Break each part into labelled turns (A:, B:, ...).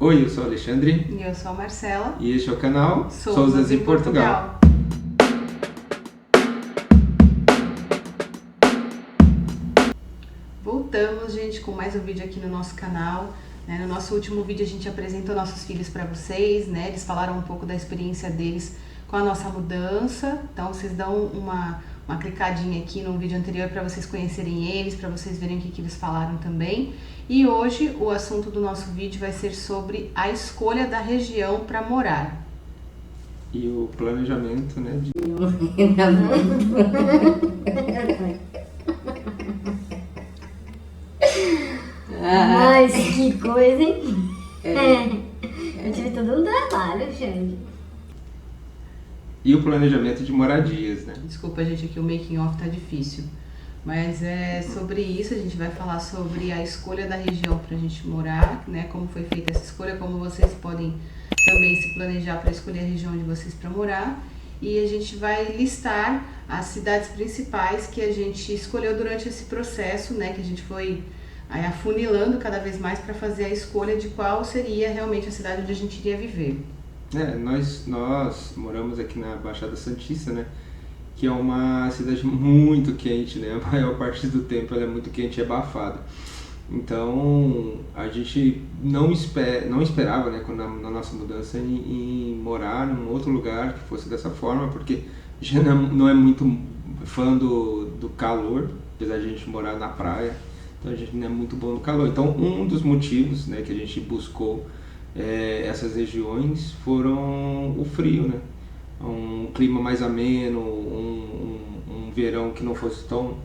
A: Oi, eu sou o Alexandre.
B: E eu sou a Marcela.
A: E este é o canal
B: Souzas em Portugal. Voltamos, gente, com mais um vídeo aqui no nosso canal. No nosso último vídeo a gente apresentou nossos filhos para vocês, né? Eles falaram um pouco da experiência deles com a nossa mudança. Então vocês dão uma clicadinha aqui no vídeo anterior para vocês conhecerem eles, para vocês verem o que eles falaram também. E hoje o assunto do nosso vídeo vai ser sobre a escolha da região para morar.
A: E o planejamento, né?
C: Mas que coisa, hein? Eu tive todo um trabalho, gente.
A: E o planejamento de moradias, né?
B: Desculpa, gente, aqui o making off tá difícil. Mas é sobre isso, a gente vai falar sobre a escolha da região para a gente morar, né? Como foi feita essa escolha, como vocês podem também se planejar para escolher a região de vocês para morar. E a gente vai listar as cidades principais que a gente escolheu durante esse processo, né? Que a gente foi aí afunilando cada vez mais para fazer a escolha de qual seria realmente a cidade onde a gente iria viver.
A: Nós moramos aqui na Baixada Santista, né? Que é uma cidade muito quente, né? A maior parte do tempo ela é muito quente e abafada. Então a gente não esperava, né, na nossa mudança em morar num outro lugar que fosse dessa forma, porque a gente não é muito fã do calor, apesar de a gente morar na praia, então a gente não é muito bom no calor. Então um dos motivos, né, que a gente buscou essas regiões foram o frio, né? Um clima mais ameno, um verão que não fosse tão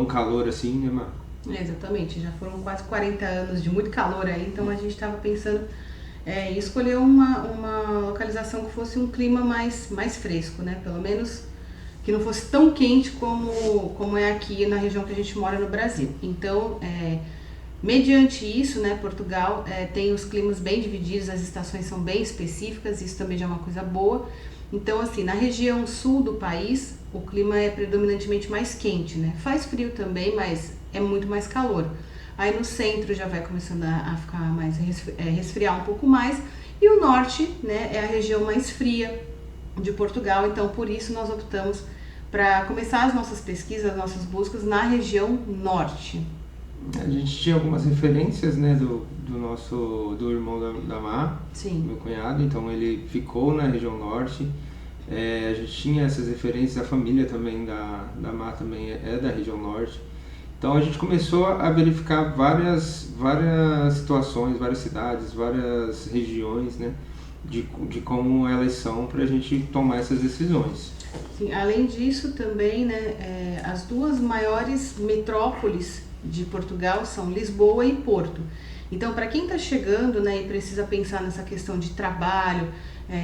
A: calor assim, né, Mar?
B: Exatamente, já foram quase 40 anos de muito calor aí, então a gente estava pensando em escolher uma localização que fosse um clima mais fresco, né? Pelo menos que não fosse tão quente como é aqui na região que a gente mora no Brasil. Então, mediante isso, né, Portugal tem os climas bem divididos, as estações são bem específicas, isso também já é uma coisa boa. Então, assim, na região sul do país, o clima é predominantemente mais quente, né? Faz frio também, mas é muito mais calor. Aí no centro já vai começando a ficar mais resfriar um pouco mais. E o norte, né, é a região mais fria de Portugal, então por isso nós optamos para começar as nossas pesquisas, as nossas buscas na região norte.
A: A gente tinha algumas referências, né, do irmão da Mar,
B: Sim.
A: Meu cunhado, então ele ficou na região norte. A gente tinha essas referências, a família também da Mar também é da região norte. Então a gente começou a verificar várias situações, várias cidades, várias regiões, né, de como elas são para a gente tomar essas decisões.
B: Sim, além disso também, né, as duas maiores metrópoles de Portugal são Lisboa e Porto. Então, para quem está chegando, né, e precisa pensar nessa questão de trabalho,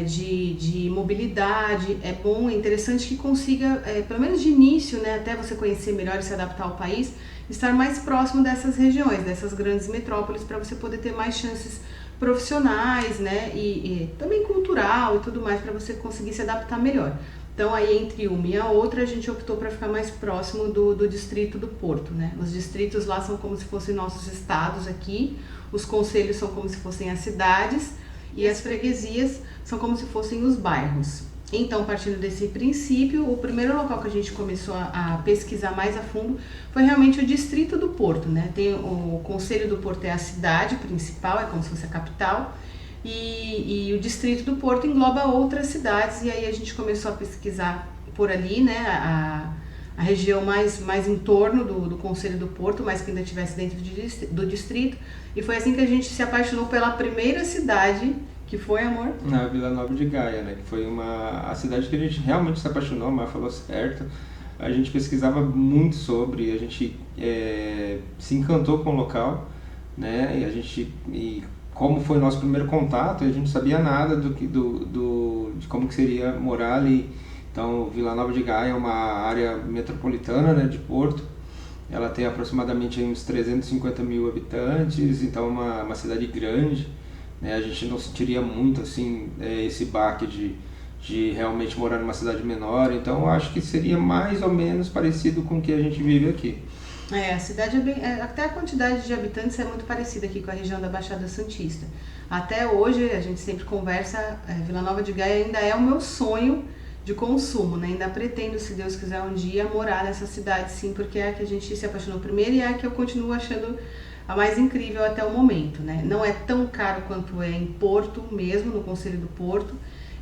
B: de mobilidade, é interessante que consiga, pelo menos de início, né, até você conhecer melhor e se adaptar ao país, estar mais próximo dessas regiões, dessas grandes metrópoles, para você poder ter mais chances profissionais, né, e também cultural e tudo mais, para você conseguir se adaptar melhor. Então, aí entre uma e a outra, a gente optou para ficar mais próximo do distrito do Porto, né? Os distritos lá são como se fossem nossos estados aqui, os concelhos são como se fossem as cidades e as freguesias são como se fossem os bairros. Então, partindo desse princípio, o primeiro local que a gente começou a pesquisar mais a fundo foi realmente o distrito do Porto, né? Tem o Concelho do Porto é a cidade principal, é como se fosse a capital, e o distrito do Porto engloba outras cidades, e aí a gente começou a pesquisar por ali, né, a região mais em torno do Concelho do Porto, mas que ainda estivesse dentro do distrito, e foi assim que a gente se apaixonou pela primeira cidade, que foi, amor?
A: Na Vila Nova de Gaia, né, que foi a cidade que a gente realmente se apaixonou, a Mar falou certo. A gente pesquisava muito sobre, a gente se encantou com o local, né, e como foi o nosso primeiro contato, a gente não sabia nada de como que seria morar ali. Então, Vila Nova de Gaia é uma área metropolitana, né, de Porto. Ela tem aproximadamente uns 350 mil habitantes, então é uma cidade grande, né? A gente não sentiria muito assim, esse baque de realmente morar numa cidade menor. Então, eu acho que seria mais ou menos parecido com o que a gente vive aqui.
B: A cidade até a quantidade de habitantes é muito parecida aqui com a região da Baixada Santista. Até hoje, a gente sempre conversa, Vila Nova de Gaia ainda é o meu sonho de consumo, né? Ainda pretendo, se Deus quiser, um dia morar nessa cidade, sim, porque é a que a gente se apaixonou primeiro e é a que eu continuo achando a mais incrível até o momento, né? Não é tão caro quanto é em Porto mesmo, no Conselho do Porto.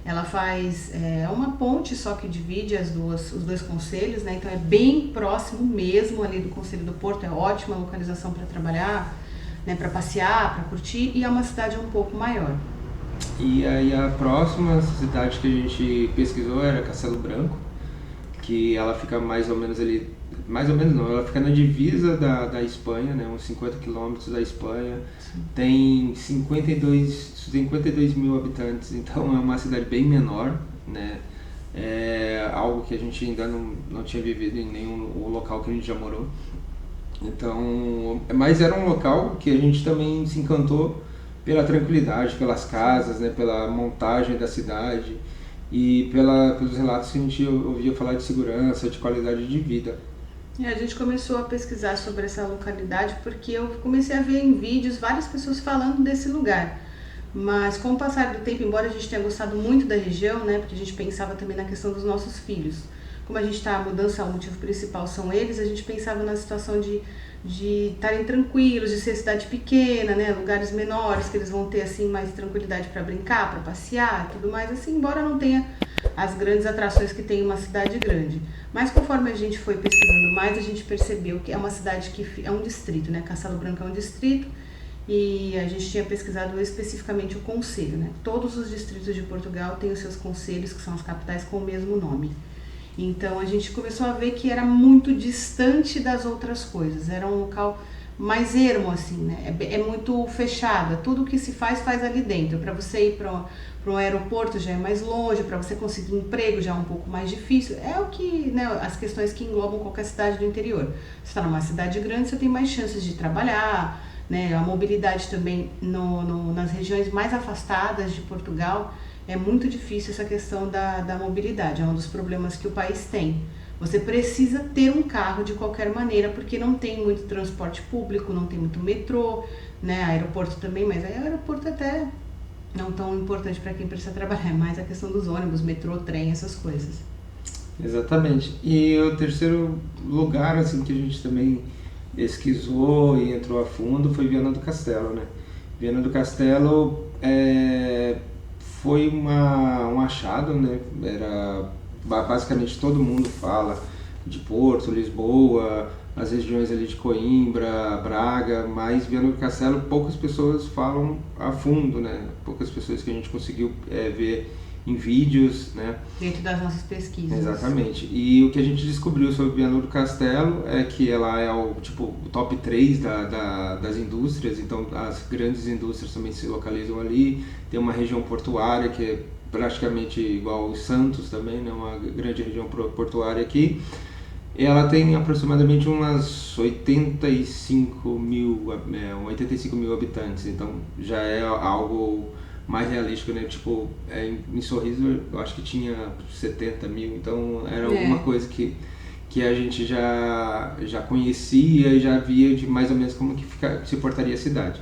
B: Ela faz uma ponte só que divide os dois concelhos, né? Então é bem próximo mesmo ali do Conselho do Porto, é ótima localização para trabalhar, né? Para passear, para curtir, e é uma cidade um pouco maior.
A: E aí a próxima cidade que a gente pesquisou era Castelo Branco, que ela fica mais ou menos ali, mais ou menos não, ela fica na divisa da Espanha, né? Uns 50 quilômetros da Espanha. Sim. Tem 52 mil habitantes, então é uma cidade bem menor, né? É algo que a gente ainda não tinha vivido em nenhum local que a gente já morou. Então, mas era um local que a gente também se encantou pela tranquilidade, pelas casas, né? Pela montagem da cidade e pelos relatos que a gente ouvia falar de segurança, de qualidade de vida.
B: A gente começou a pesquisar sobre essa localidade porque eu comecei a ver em vídeos várias pessoas falando desse lugar. Mas com o passar do tempo, embora a gente tenha gostado muito da região, né, porque a gente pensava também na questão dos nossos filhos. Como a gente está, a mudança, o motivo principal são eles, a gente pensava na situação de estarem tranquilos, de ser cidade pequena, né, lugares menores, que eles vão ter assim mais tranquilidade para brincar, para passear e tudo mais, assim, embora não tenha as grandes atrações que tem uma cidade grande. Mas conforme a gente foi pesquisando mais, a gente percebeu que é uma cidade que é um distrito, né, Castelo Branco é um distrito, e a gente tinha pesquisado especificamente o concelho, né, todos os distritos de Portugal têm os seus concelhos, que são as capitais com o mesmo nome. Então a gente começou a ver que era muito distante das outras coisas, era um local mais ermo, assim, né? É muito fechado, tudo que se faz ali dentro. Para você ir para um aeroporto já é mais longe, para você conseguir emprego já é um pouco mais difícil. É o que, né, as questões que englobam qualquer cidade do interior. Você está numa cidade grande, você tem mais chances de trabalhar, né? A mobilidade também nas regiões mais afastadas de Portugal. É muito difícil essa questão da mobilidade, é um dos problemas que o país tem. Você precisa ter um carro de qualquer maneira, porque não tem muito transporte público, não tem muito metrô, né? Aeroporto também, mas aí o aeroporto até não tão importante para quem precisa trabalhar, é mais a questão dos ônibus, metrô, trem, essas coisas.
A: Exatamente. E o terceiro lugar assim que a gente também pesquisou e entrou a fundo foi Viana do Castelo, né? Viana do Castelo foi um achado, né? Era basicamente todo mundo fala de Porto, Lisboa, as regiões ali de Coimbra, Braga, mas Viana do Castelo poucas pessoas falam a fundo, né? Poucas pessoas que a gente conseguiu ver em vídeos, né?
B: Dentro das nossas pesquisas.
A: Exatamente. E o que a gente descobriu sobre Viana do Castelo é que ela é o top 3 das indústrias, então as grandes indústrias também se localizam ali. Tem uma região portuária que é praticamente igual aos Santos também, né? Uma grande região portuária aqui. Ela tem aproximadamente umas 85 mil habitantes, então já é algo mais realístico, né? Tipo, em Sorriso eu acho que tinha 70 mil, então era alguma coisa que a gente já conhecia e já via de mais ou menos como que se portaria a cidade.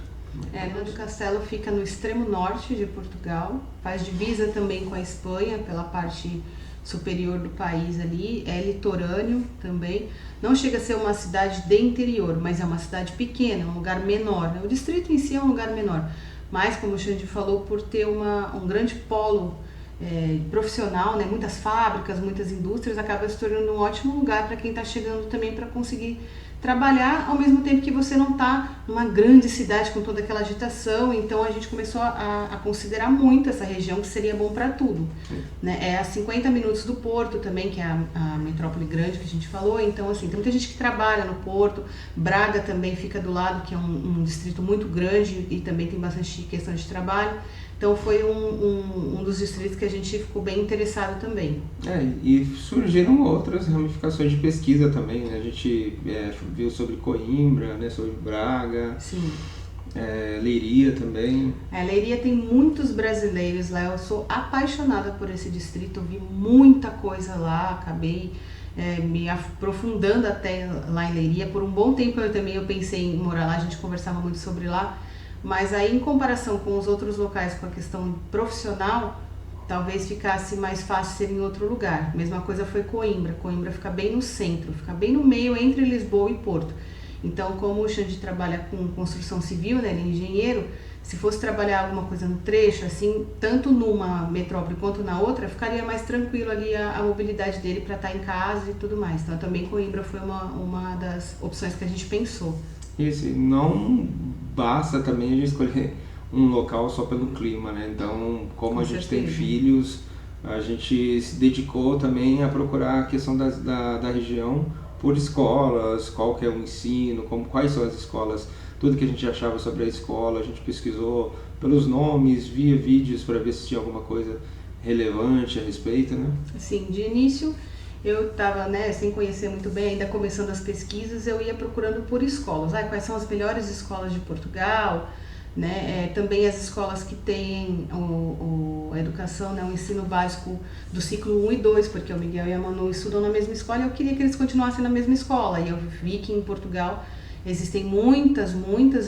B: Viana do Castelo fica no extremo norte de Portugal, faz divisa também com a Espanha pela parte superior do país ali, é litorâneo também, não chega a ser uma cidade de interior, mas é uma cidade pequena, um lugar menor, né? O distrito em si é um lugar menor, mas como o Xande falou, por ter um grande polo profissional, né? Muitas fábricas, muitas indústrias, acaba se tornando um ótimo lugar para quem está chegando também para conseguir trabalhar ao mesmo tempo que você não está numa grande cidade com toda aquela agitação. Então a gente começou a considerar muito essa região, que seria bom para tudo, né? É a 50 minutos do Porto também, que é a metrópole grande que a gente falou. Então assim, tem muita gente que trabalha no Porto. Braga também fica do lado, que é um distrito muito grande e também tem bastante questão de trabalho. Então foi um dos distritos que a gente ficou bem interessado também.
A: E surgiram outras ramificações de pesquisa também, né? A gente viu sobre Coimbra, né? Sobre Braga.
B: Sim.
A: Leiria também.
B: Leiria tem muitos brasileiros lá, eu sou apaixonada por esse distrito, eu vi muita coisa lá, acabei me aprofundando até lá em Leiria. Por um bom tempo eu pensei em morar lá, a gente conversava muito sobre lá, mas aí em comparação com os outros locais com a questão profissional, talvez ficasse mais fácil ser em outro lugar. Mesma coisa foi Coimbra. Coimbra fica bem no centro, fica bem no meio entre Lisboa e Porto. Então, como o Xande trabalha com construção civil, né, ele é engenheiro, se fosse trabalhar alguma coisa no trecho, assim, tanto numa metrópole quanto na outra, ficaria mais tranquilo ali a mobilidade dele para estar em casa e tudo mais. Então, também Coimbra foi uma das opções que a gente pensou.
A: Isso, não basta também a gente escolher um local só pelo clima, né? Então, como a gente tem filhos, a gente se dedicou também a procurar a questão da região por escolas, qual que é o ensino, quais são as escolas, tudo que a gente achava sobre a escola, a gente pesquisou pelos nomes, via vídeos para ver se tinha alguma coisa relevante a respeito, né?
B: Sim, de início eu estava, né, sem conhecer muito bem, ainda começando as pesquisas, eu ia procurando por escolas, quais são as melhores escolas de Portugal, né? Também as escolas que têm a educação, né, o ensino básico do ciclo 1 e 2, porque o Miguel e a Manu estudam na mesma escola e eu queria que eles continuassem na mesma escola. E eu vi que em Portugal existem muitas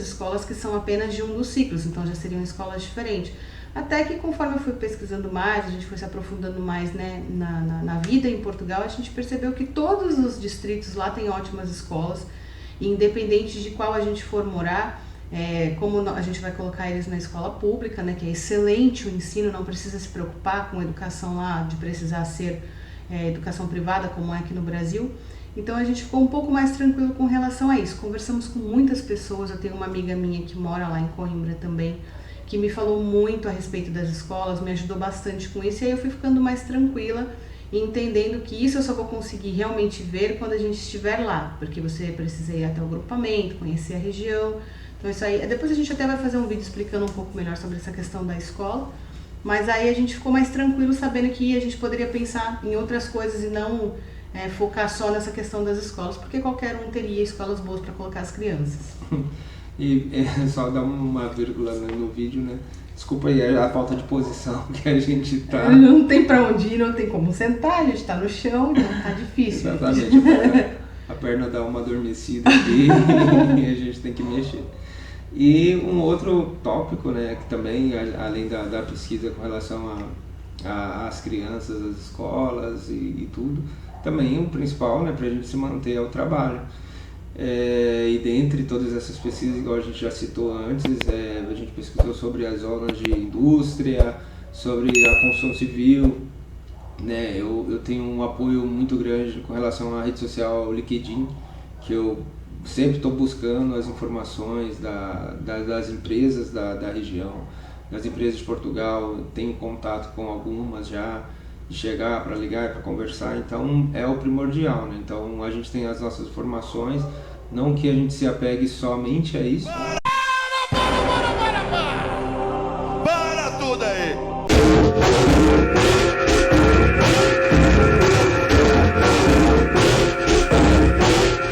B: escolas que são apenas de um dos ciclos, então já seriam escolas diferentes. Até que conforme eu fui pesquisando mais, a gente foi se aprofundando mais, né, na vida em Portugal, a gente percebeu que todos os distritos lá têm ótimas escolas, e independente de qual a gente for morar, como a gente vai colocar eles na escola pública, né, que é excelente o ensino, não precisa se preocupar com a educação lá, de precisar ser educação privada, como é aqui no Brasil. Então a gente ficou um pouco mais tranquilo com relação a isso. Conversamos com muitas pessoas, eu tenho uma amiga minha que mora lá em Coimbra também, que me falou muito a respeito das escolas, me ajudou bastante com isso, e aí eu fui ficando mais tranquila e entendendo que isso eu só vou conseguir realmente ver quando a gente estiver lá, porque você precisa ir até o agrupamento, conhecer a região. Então isso aí, depois a gente até vai fazer um vídeo explicando um pouco melhor sobre essa questão da escola, mas aí a gente ficou mais tranquilo sabendo que a gente poderia pensar em outras coisas e não focar só nessa questão das escolas, porque qualquer um teria escolas boas para colocar as crianças.
A: E só dar uma vírgula no vídeo, né? Desculpa aí a falta de posição que a gente tá.
B: Não tem pra onde ir, não tem como sentar, a gente tá no chão, então tá difícil.
A: Exatamente. A perna dá uma adormecida aqui e a gente tem que mexer. E um outro tópico, né, que também, além da pesquisa com relação às crianças, às escolas e tudo, também o principal, né, pra gente se manter é o trabalho. E dentre todas essas pesquisas, igual a gente já citou antes, a gente pesquisou sobre as zonas de indústria, sobre a construção civil, né? Eu tenho um apoio muito grande com relação à rede social LinkedIn, que eu sempre estou buscando as informações das empresas da região, das empresas de Portugal, tenho contato com algumas já, de chegar para ligar, para conversar, então é o primordial, né? Então a gente tem as nossas informações, não que a gente se apegue somente a isso.
D: Para tudo aí!